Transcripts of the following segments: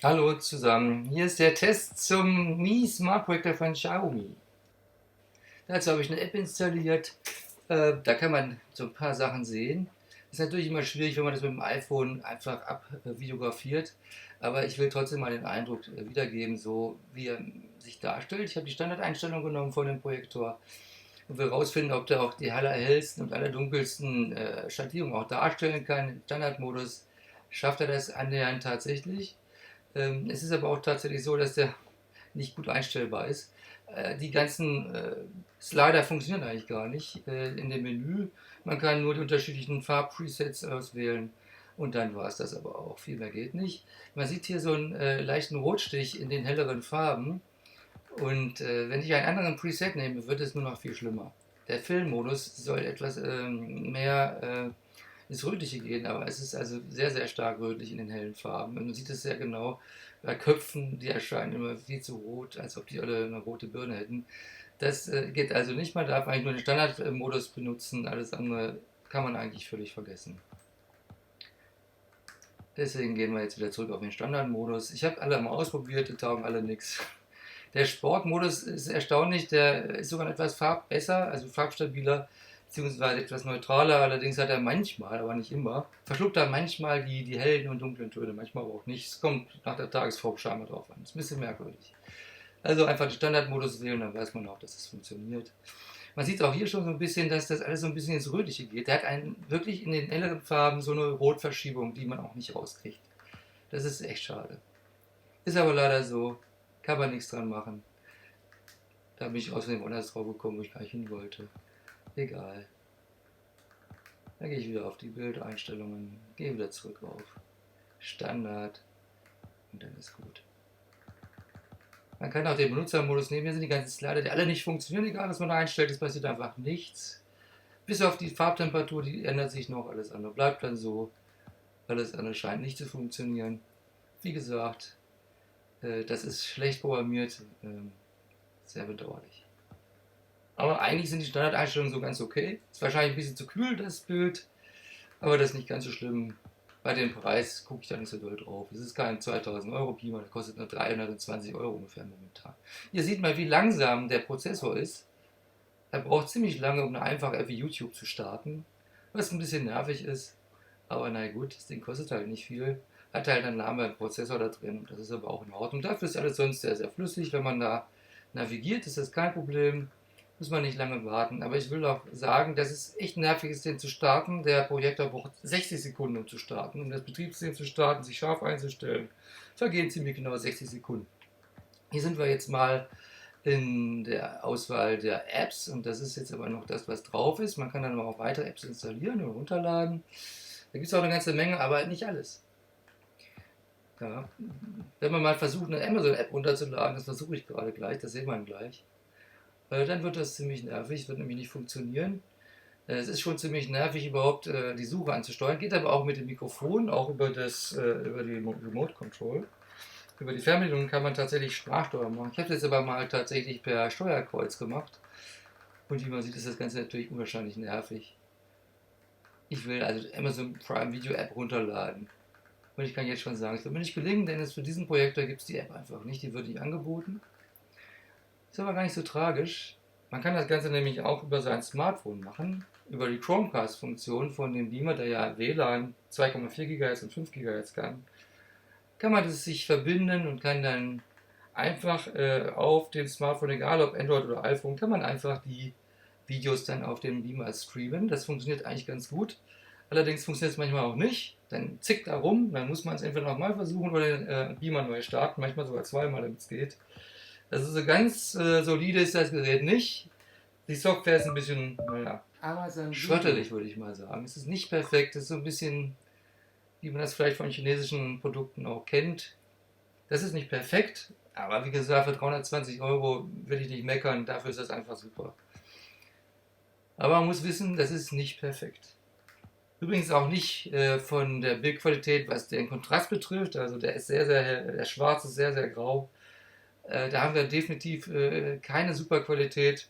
Hallo zusammen, hier ist der Test zum Mi Smart Projector von Xiaomi. Dazu habe ich eine App installiert, da kann man so ein paar Sachen sehen. Ist natürlich immer schwierig, wenn man das mit dem iPhone einfach abvideografiert, aber ich will trotzdem mal den Eindruck wiedergeben, so wie er sich darstellt. Ich habe die Standardeinstellung genommen von dem Projektor und will herausfinden, ob der auch die allerhellsten und allerdunkelsten Schattierungen auch darstellen kann. Im Standardmodus schafft er das annähernd tatsächlich. Es ist aber auch tatsächlich so, dass der nicht gut einstellbar ist. Die ganzen Slider funktionieren eigentlich gar nicht in dem Menü. Man kann nur die unterschiedlichen Farbpresets auswählen und dann war es das aber auch. Viel mehr geht nicht. Man sieht hier so einen leichten Rotstich in den helleren Farben und wenn ich einen anderen Preset nehme, wird es nur noch viel schlimmer. Der Filmmodus soll etwas mehr ins Rötliche gehen, aber es ist also sehr, sehr stark rötlich in den hellen Farben. Und man sieht es sehr genau bei Köpfen, die erscheinen immer viel zu rot, als ob die alle eine rote Birne hätten. Das geht also nicht, man darf eigentlich nur den Standardmodus benutzen, alles andere kann man eigentlich völlig vergessen. Deswegen gehen wir jetzt wieder zurück auf den Standardmodus. Ich habe alle mal ausprobiert, die taugen alle nichts. Der Sportmodus ist erstaunlich, der ist sogar etwas farbbesser, also farbstabiler, beziehungsweise etwas neutraler. Allerdings hat er manchmal, aber nicht immer, verschluckt er manchmal die hellen und dunklen Töne, manchmal aber auch nicht. Es kommt nach der Tagesform scheinbar drauf an. Das ist ein bisschen merkwürdig. Also einfach den Standardmodus wählen, dann weiß man auch, dass es funktioniert. Man sieht auch hier schon so ein bisschen, dass das alles so ein bisschen ins Rötliche geht. Der hat einen, wirklich in den helleren Farben so eine Rotverschiebung, die man auch nicht rauskriegt. Das ist echt schade. Ist aber leider so, kann man nichts dran machen. Da bin ich außerdem woanders drauf gekommen, wo ich gar nicht hin wollte. Egal. Dann gehe ich wieder auf die Bildeinstellungen, gehe wieder zurück auf Standard und dann ist gut. Man kann auch den Benutzermodus nehmen. Hier sind die ganzen Slider, die alle nicht funktionieren, egal was man da einstellt, es passiert einfach nichts. Bis auf die Farbtemperatur, die ändert sich noch, alles andere bleibt dann so. Alles andere scheint nicht zu funktionieren. Wie gesagt, das ist schlecht programmiert, sehr bedauerlich. Aber eigentlich sind die Standardeinstellungen so ganz okay. Ist wahrscheinlich ein bisschen zu kühl, das Bild, aber das ist nicht ganz so schlimm. Bei dem Preis gucke ich da nicht so doll drauf. Es ist kein 2000 Euro Beamer, der kostet nur 320 Euro ungefähr momentan. Hier sieht man, wie langsam der Prozessor ist. Er braucht ziemlich lange, um eine einfache App wie YouTube zu starten, was ein bisschen nervig ist. Aber na gut, das Ding kostet halt nicht viel. Hat halt einen Namen Prozessor da drin. Das ist aber auch in Ordnung. Dafür ist alles sonst sehr, sehr flüssig. Wenn man da navigiert, ist das kein Problem. Muss man nicht lange warten. Aber ich will auch sagen, dass es echt nervig ist, den zu starten. Der Projektor braucht 60 Sekunden, um zu starten. Um das Betriebssystem zu starten, sich scharf einzustellen, vergehen ziemlich genau 60 Sekunden. Hier sind wir jetzt mal in der Auswahl der Apps und das ist jetzt aber noch das, was drauf ist. Man kann dann aber auch weitere Apps installieren und runterladen. Da gibt es auch eine ganze Menge, aber nicht alles. Ja. Wenn man mal versucht, eine Amazon-App runterzuladen, das versuche ich gerade gleich, das sehen wir gleich, dann wird das ziemlich nervig, wird nämlich nicht funktionieren. Es ist schon ziemlich nervig, überhaupt die Suche anzusteuern. Geht aber auch mit dem Mikrofon, auch über die Remote Control. Über die Fernbedienung kann man tatsächlich Sprachsteuerung machen. Ich habe das jetzt aber mal tatsächlich per Steuerkreuz gemacht. Und wie man sieht, ist das Ganze natürlich unwahrscheinlich nervig. Ich will also Amazon Prime Video App runterladen. Und ich kann jetzt schon sagen, es wird mir nicht gelingen, denn für diesen Projektor gibt es die App einfach nicht. Die wird nicht angeboten. Ist aber gar nicht so tragisch. Man kann das Ganze nämlich auch über sein Smartphone machen. Über die Chromecast-Funktion von dem Beamer, der ja WLAN 2,4 GHz und 5 GHz kann man das sich verbinden und kann dann einfach auf dem Smartphone, egal ob Android oder iPhone, kann man einfach die Videos dann auf dem Beamer streamen. Das funktioniert eigentlich ganz gut. Allerdings funktioniert es manchmal auch nicht. Dann zickt er rum, dann muss man es entweder nochmal versuchen oder den Beamer neu starten, manchmal sogar zweimal, damit es geht. Also so ganz solide ist das Gerät nicht. Die Software ist ein bisschen, naja, schrottelig, würde ich mal sagen. Es ist nicht perfekt, es ist so ein bisschen, wie man das vielleicht von chinesischen Produkten auch kennt. Das ist nicht perfekt, aber wie gesagt, für 320 Euro will ich nicht meckern, dafür ist das einfach super. Aber man muss wissen, das ist nicht perfekt. Übrigens auch nicht von der Bildqualität, was den Kontrast betrifft. Also der ist sehr, sehr hell, der Schwarz ist sehr, sehr grau. Da haben wir definitiv keine super Qualität.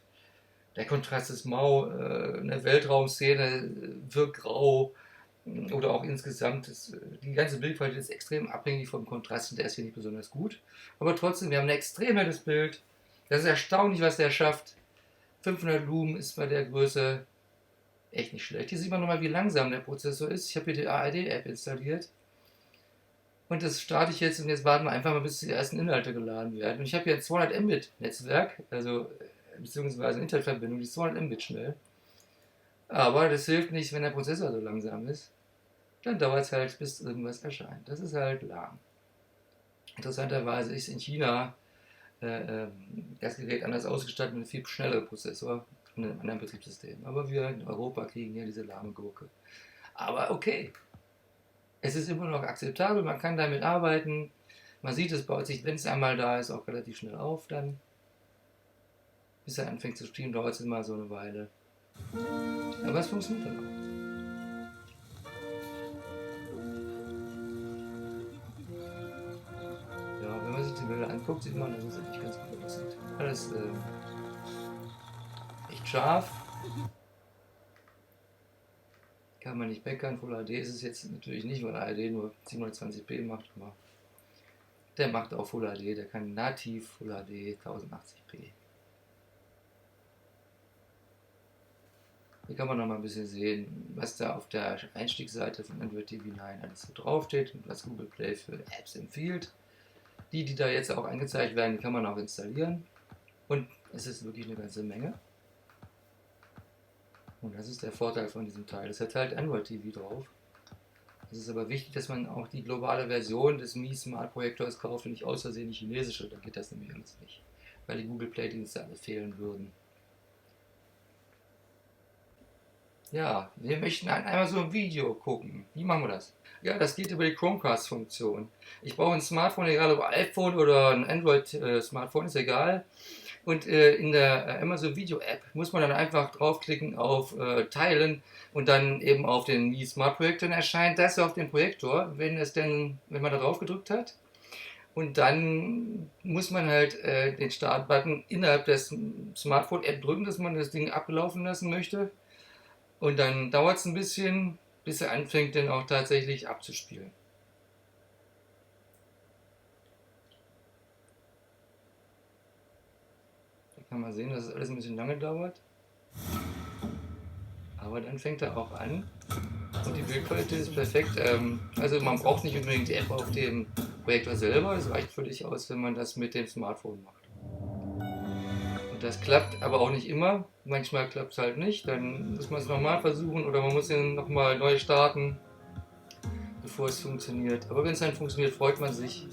Der Kontrast ist mau. Eine Weltraumszene wirkt grau. oder auch insgesamt, die ganze Bildqualität ist extrem abhängig vom Kontrast und der ist hier nicht besonders gut. Aber trotzdem, wir haben ein extrem helles Bild. Das ist erstaunlich, was der schafft. 500 Lumen ist bei der Größe echt nicht schlecht. Hier sieht man nochmal, wie langsam der Prozessor ist. Ich habe hier die ARD-App installiert. Und das starte ich jetzt und jetzt warten wir einfach mal, bis die ersten Inhalte geladen werden. Und ich habe hier ein 200 Mbit Netzwerk, also beziehungsweise eine Internetverbindung, die ist 200 Mbit schnell. Aber das hilft nicht, wenn der Prozessor so langsam ist. Dann dauert es halt, bis irgendwas erscheint. Das ist halt lahm. Interessanterweise ist in China das Gerät anders ausgestattet mit einem viel schnelleren Prozessor und einem anderen Betriebssystem. Aber wir in Europa kriegen ja diese lahme Gurke. Aber okay, es ist immer noch akzeptabel, man kann damit arbeiten. Man sieht, es baut sich, wenn es einmal da ist, auch relativ schnell auf. Dann, bis er anfängt zu streamen, dauert es immer so eine Weile. Aber es funktioniert dann auch. Ja, wenn man sich die Bilder anguckt, sieht man, dass es eigentlich ganz gut aussieht. Alles echt scharf. Kann man nicht meckern. Full HD ist es jetzt natürlich nicht, weil ARD nur 720p macht, aber der macht auch Full HD, der kann nativ Full HD 1080p. Hier kann man noch mal ein bisschen sehen, was da auf der Einstiegsseite von Android TV 9 alles so draufsteht und was Google Play für Apps empfiehlt. Die da jetzt auch angezeigt werden, die kann man auch installieren. Und es ist wirklich eine ganze Menge. Und das ist der Vorteil von diesem Teil. Es hat halt Android TV drauf. Es ist aber wichtig, dass man auch die globale Version des Mi Smart Projektors kauft und nicht aus Versehen die chinesische. Dann geht das nämlich alles nicht. Weil die Google Play Dienste alle fehlen würden. Ja, wir möchten einmal so ein Video gucken. Wie machen wir das? Ja, das geht über die Chromecast-Funktion. Ich brauche ein Smartphone, egal ob iPhone oder ein Android-Smartphone, ist egal. Und in der Amazon Video App muss man dann einfach draufklicken auf Teilen und dann eben auf den Mi Smart Projektor. Dann erscheint das auf dem Projektor, wenn man da drauf gedrückt hat. Und dann muss man halt den Start-Button innerhalb der Smartphone-App drücken, dass man das Ding ablaufen lassen möchte. Und dann dauert es ein bisschen, bis er anfängt, dann auch tatsächlich abzuspielen. Da kann man sehen, dass es alles ein bisschen lange dauert. Aber dann fängt er auch an. Und die Bildqualität ist perfekt. Also man braucht nicht unbedingt die App auf dem Projektor selber. Es reicht völlig aus, wenn man das mit dem Smartphone macht. Und das klappt aber auch nicht immer. Manchmal klappt es halt nicht. Dann muss man es nochmal versuchen oder man muss ihn nochmal neu starten, bevor es funktioniert. Aber wenn es dann funktioniert, freut man sich.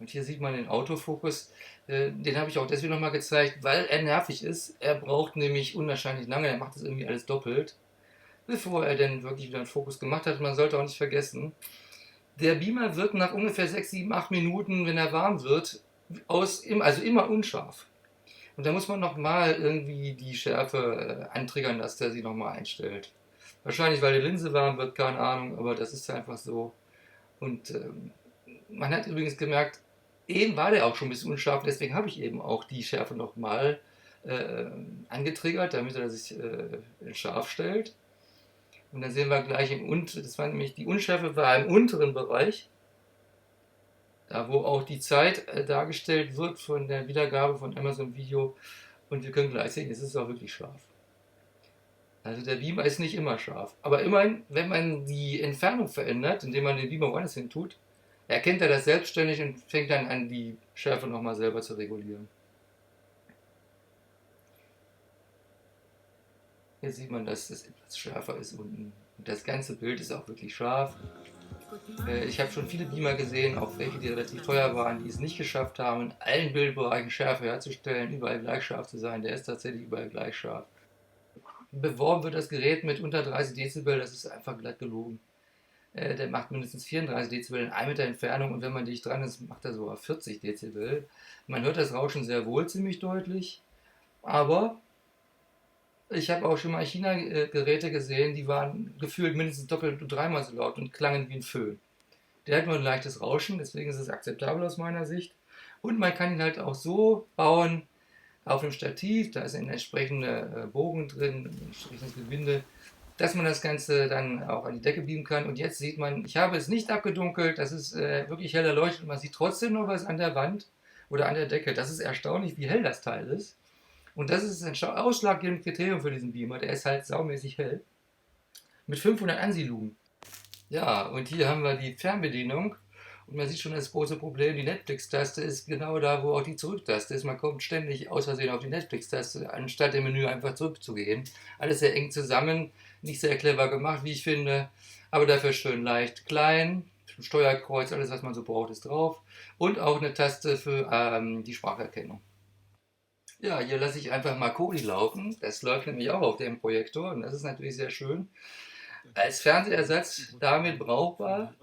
Und hier sieht man den Autofokus. Den habe ich auch deswegen nochmal gezeigt, weil er nervig ist. Er braucht nämlich unwahrscheinlich lange. Er macht das irgendwie alles doppelt, bevor er dann wirklich wieder einen Fokus gemacht hat. Man sollte auch nicht vergessen, der Beamer wird nach ungefähr 6, 7, 8 Minuten, wenn er warm wird, also immer unscharf. Und da muss man nochmal irgendwie die Schärfe antriggern, dass der sie nochmal einstellt. Wahrscheinlich, weil die Linse warm wird, keine Ahnung, aber das ist einfach so. Und man hat übrigens gemerkt, eben war der auch schon ein bisschen unscharf, deswegen habe ich eben auch die Schärfe nochmal angetriggert, damit er sich scharf stellt. Und dann sehen wir gleich das war nämlich, die Unschärfe war im unteren Bereich, da wo auch die Zeit dargestellt wird von der Wiedergabe von Amazon Video. Und wir können gleich sehen, es ist auch wirklich scharf. Also der Beamer ist nicht immer scharf. Aber immerhin, wenn man die Entfernung verändert, indem man den Beamer woanders hin tut, erkennt er das selbstständig und fängt dann an, die Schärfe nochmal selber zu regulieren. Hier sieht man, dass es etwas schärfer ist unten. Und das ganze Bild ist auch wirklich scharf. Ich habe schon viele Beamer gesehen, auch welche, die relativ teuer waren, die es nicht geschafft haben, in allen Bildbereichen Schärfe herzustellen, überall gleich scharf zu sein. Der ist tatsächlich überall gleich scharf. Beworben wird das Gerät mit unter 30 Dezibel, das ist einfach glatt gelogen. Der macht mindestens 34 Dezibel in 1 Meter Entfernung und wenn man dicht dran ist, macht er sogar 40 Dezibel. Man hört das Rauschen sehr wohl ziemlich deutlich, aber Ich habe auch schon mal China-Geräte gesehen, die waren gefühlt mindestens doppelt und dreimal so laut und klangen wie ein Föhn. Der hat nur ein leichtes Rauschen, deswegen ist es akzeptabel aus meiner Sicht. Und man kann ihn halt auch so bauen, auf dem Stativ, da ist ein entsprechender Bogen drin, ein entsprechendes Gewinde, dass man das Ganze dann auch an die Decke beamen kann. Und jetzt sieht man, ich habe es nicht abgedunkelt, das ist wirklich hell erleuchtet und man sieht trotzdem noch was an der Wand oder an der Decke. Das ist erstaunlich, wie hell das Teil ist. Und das ist ein ausschlaggebendes Kriterium für diesen Beamer. Der ist halt saumäßig hell. Mit 500 ANSI-Lumen. Ja, und hier haben wir die Fernbedienung. Und man sieht schon das große Problem, die Netflix-Taste ist genau da, wo auch die Zurück-Taste ist. Man kommt ständig aus Versehen auf die Netflix-Taste, anstatt im Menü einfach zurückzugehen. Alles sehr eng zusammen, nicht sehr clever gemacht, wie ich finde, aber dafür schön leicht klein. Steuerkreuz, alles was man so braucht, ist drauf. Und auch eine Taste für die Spracherkennung. Ja, hier lasse ich einfach mal Kodi laufen. Das läuft nämlich auch auf dem Projektor und das ist natürlich sehr schön. Als Fernsehersatz damit brauchbar.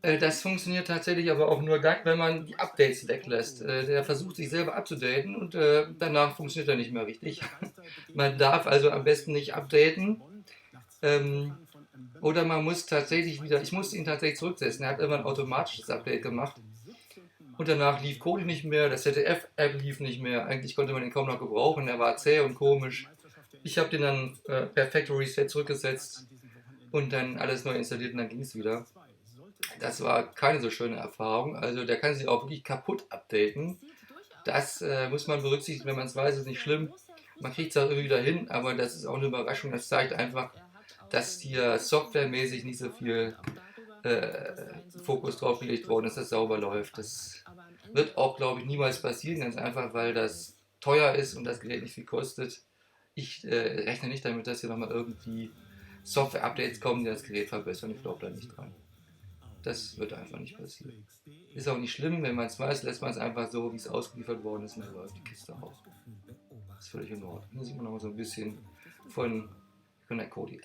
Das funktioniert tatsächlich aber auch nur dann, wenn man die Updates weglässt. Der versucht sich selber abzudaten und danach funktioniert er nicht mehr richtig. Man darf also am besten nicht updaten. Oder man muss tatsächlich wieder, ich musste ihn tatsächlich zurücksetzen. Er hat immer ein automatisches Update gemacht. Und danach lief Kodi nicht mehr, das ZDF-App lief nicht mehr. Eigentlich konnte man ihn kaum noch gebrauchen, er war zäh und komisch. Ich habe den dann per Factory Reset zurückgesetzt und dann alles neu installiert und dann ging es wieder. Das war keine so schöne Erfahrung. Also der kann sich auch wirklich kaputt updaten. Das muss man berücksichtigen, wenn man es weiß, ist nicht schlimm. Man kriegt es auch irgendwie wieder hin, aber das ist auch eine Überraschung. Das zeigt einfach, dass hier softwaremäßig nicht so viel Fokus drauf gelegt worden ist, dass es sauber läuft. Das wird auch, glaube ich, niemals passieren, ganz einfach, weil das teuer ist und das Gerät nicht viel kostet. Ich rechne nicht damit, dass hier nochmal irgendwie Software-Updates kommen, die das Gerät verbessern. Ich glaube da nicht dran. Das wird einfach nicht passieren. Ist auch nicht schlimm, wenn man es weiß, lässt man es einfach so, wie es ausgeliefert worden ist, und dann läuft die Kiste auch. Das ist völlig in Ordnung. Hier sieht man noch so ein bisschen von der Kodi.